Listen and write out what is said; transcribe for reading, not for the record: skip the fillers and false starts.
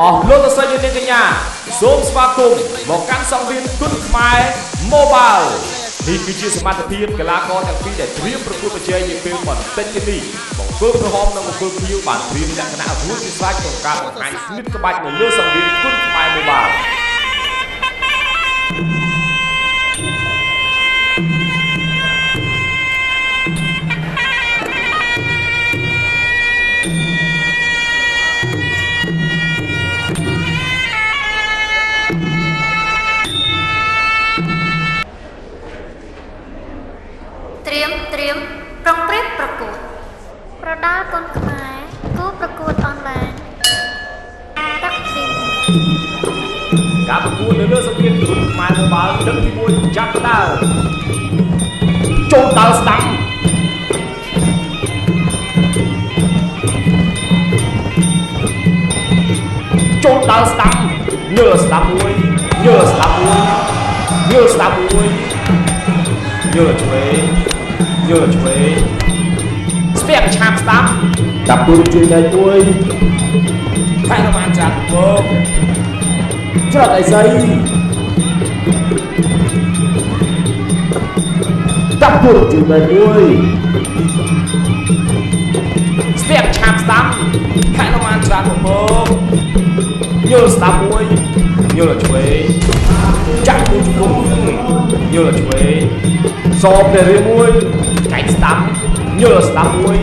លោកទស្សនិកជនកញ្ញាសូមស្វាគមន៍មកកាន់សង្វៀនគុណខ្មែរ Mobile នេះគឺជាសមត្ថភាពកីឡាករទាំងពីរដែលត្រៀមប្រកួតប្រជែងនាពេលបន្តិចទៀតនេះបង្គោលក្រហមនិងបង្គោលខៀវបានត្រៀមលក្ខណៈរួចជាស្រេចក្នុងការបង្ហាញស្និតក្បាច់នៅលើសង្វៀនគុណខ្មែរ Mobileត្រៀមប្រងព្រឹត្តប្រកួតប្រដាល់គុណខ្មែរគូប្រកួតអនឡាញតាក់ទីការប្រកួតនៅលើសង្វៀនគុណខ្មែរ Mobile ទឹកទី1ចាប់ផ្ដើមចូលដើរស្ដាំចូលដើរស្ដាំញើស្ដាំមួយញើស្ដាំមួយញើស្ដាំមួយញើឆ្វេងញើឆ្វេងស្ពាក់ឆាបស្ដាំចាប់ទូជួយដៃមួយខែរបានចាត់មកច្រត់អីស្អីចាប់ទូជួយដៃមួយស្ពាក់ឆាបស្ដាំខែរបានចាត់មកញើស្ដាំមួយញើឆ្វេងចាក់ទូជុំញើឆ្វេងសោបតែរៀងមួយចែកស្ដាំញើស្ដាំមួយ